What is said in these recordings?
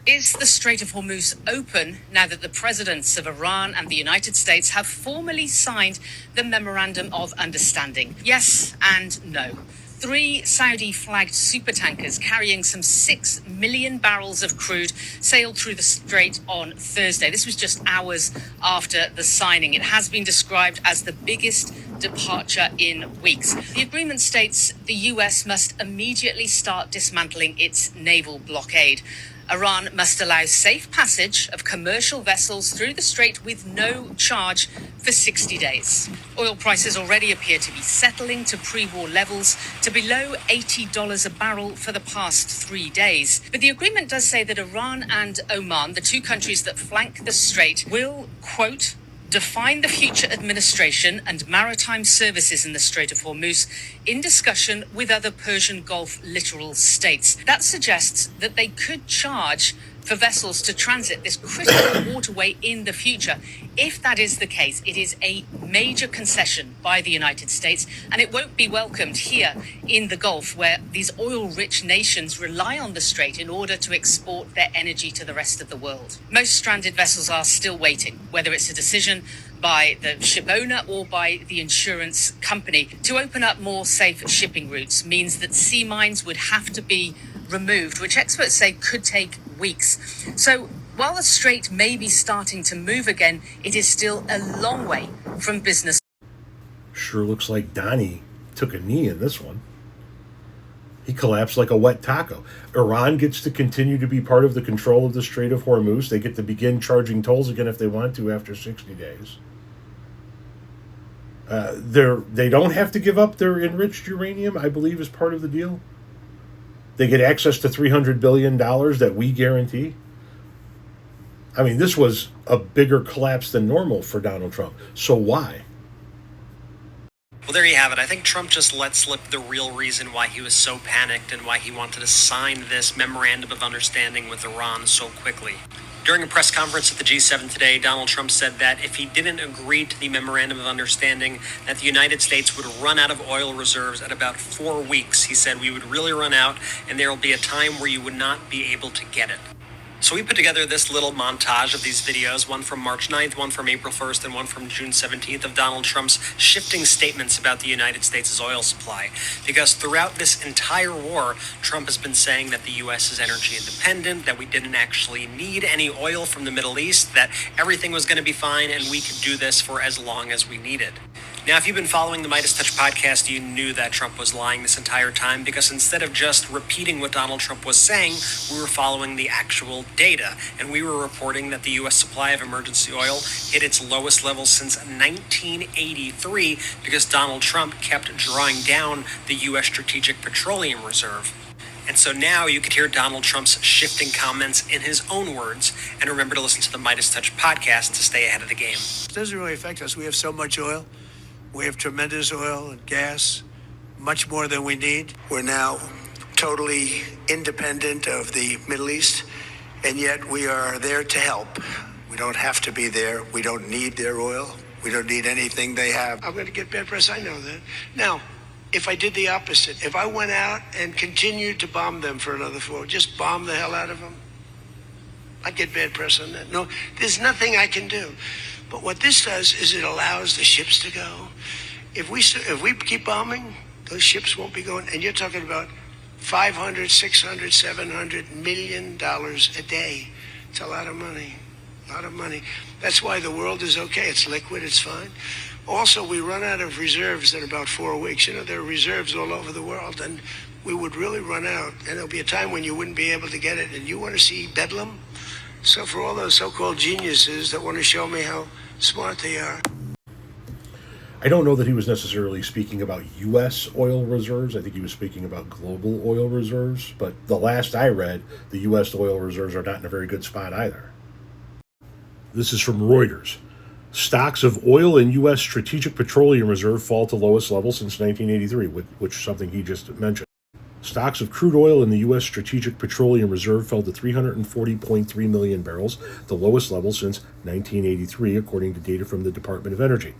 Is the Strait of Hormuz open now that the presidents of Iran and the United States have formally signed the memorandum of understanding? Yes and no. 3 Saudi-flagged supertankers carrying some 6 million barrels of crude sailed through the strait on Thursday. This was just hours after the signing. It has been described as the biggest departure in weeks. The agreement states the US must immediately start dismantling its naval blockade. Iran must allow safe passage of commercial vessels through the strait with no charge for 60 days. Oil prices already appear to be settling to pre-war levels to below $80 a barrel for the past 3 days. But the agreement does say that Iran and Oman, the 2 countries that flank the strait, will, quote, define the future administration and maritime services in the Strait of Hormuz in discussion with other Persian Gulf littoral states. That suggests that they could charge for vessels to transit this critical waterway in the future. If that is the case, it is a major concession by the United States, and it won't be welcomed here in the Gulf, where these oil-rich nations rely on the strait in order to export their energy to the rest of the world. Most stranded vessels are still waiting, whether it's a decision by the ship owner or by the insurance company. To open up more safe shipping routes means that sea mines would have to be removed, which experts say could take weeks. So while the strait may be starting to move again, it is still a long way from business. Sure looks like Donnie took a knee in this one. He collapsed like a wet taco. Iran gets to continue to be part of the control of the Strait of Hormuz. They get to begin charging tolls again if they want to after 60 days. They don't have to give up their enriched uranium, I believe, is part of the deal. They get access to $300 billion that we guarantee. I mean, this was a bigger collapse than normal for Donald Trump. So why? Well, there you have it. I think Trump just let slip the real reason why he was so panicked and why he wanted to sign this memorandum of understanding with Iran so quickly. During a press conference at the G7 today, Donald Trump said that if he didn't agree to the memorandum of understanding, that the United States would run out of oil reserves at about 4 weeks. He said we would really run out, and there will be a time where you would not be able to get it. So we put together this little montage of these videos, one from March 9th, one from April 1st, and one from June 17th of Donald Trump's shifting statements about the United States' oil supply. Because throughout this entire war, Trump has been saying that the U.S. is energy independent, that we didn't actually need any oil from the Middle East, that everything was going to be fine, and we could do this for as long as we needed. Now, if you've been following the Midas Touch podcast, you knew that Trump was lying this entire time, because instead of just repeating what Donald Trump was saying, we were following the actual data. And we were reporting that the U.S. supply of emergency oil hit its lowest level since 1983 because Donald Trump kept drawing down the U.S. Strategic Petroleum Reserve. And so now you could hear Donald Trump's shifting comments in his own words. And remember to listen to the Midas Touch podcast to stay ahead of the game. It doesn't really affect us. We have so much oil. We have tremendous oil and gas, much more than we need. We're now totally independent of the Middle East, and yet we are there to help. We don't have to be there. We don't need their oil. We don't need anything they have. I'm going to get bad press. I know that. Now, if I did the opposite, if I went out and continued to bomb them for another 4, just bomb the hell out of them, I'd get bad press on that. No, there's nothing I can do. But what this does is it allows the ships to go. If we keep bombing, those ships won't be going. And you're talking about $500, $600, $700 million a day. It's a lot of money. A lot of money. That's why the world is okay. It's liquid. It's fine. Also, we run out of reserves in about 4 weeks. You know, there are reserves all over the world, and we would really run out. And there'll be a time when you wouldn't be able to get it. And you want to see bedlam? So for all those so-called geniuses that want to show me how smart they are. I don't know that he was necessarily speaking about U.S. oil reserves. I think he was speaking about global oil reserves. But the last I read, the U.S. oil reserves are not in a very good spot either. This is from Reuters. Stocks of oil in U.S. Strategic Petroleum Reserve fall to lowest level since 1983, which is something he just mentioned. Stocks of crude oil in the U.S. Strategic Petroleum Reserve fell to 340.3 million barrels, the lowest level since 1983, according to data from the Department of Energy.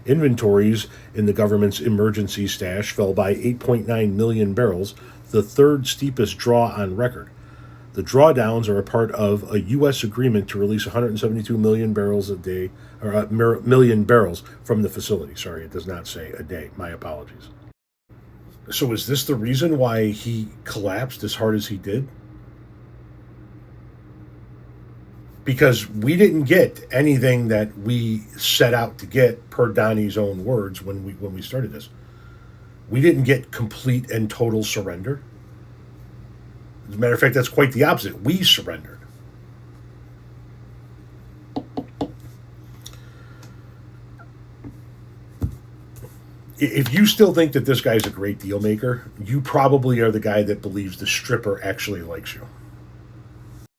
Inventories in the government's emergency stash fell by 8.9 million barrels, the third steepest draw on record. The drawdowns are a part of a U.S. agreement to release 172 million barrels a day, or million barrels from the facility. Sorry, it does not say a day. My apologies. So is this the reason why he collapsed as hard as he did? Because we didn't get anything that we set out to get, per Donnie's own words, when we started this. We didn't get complete and total surrender. As a matter of fact, that's quite the opposite. We surrendered. If you still think that this guy's a great deal maker, you probably are the guy that believes the stripper actually likes you.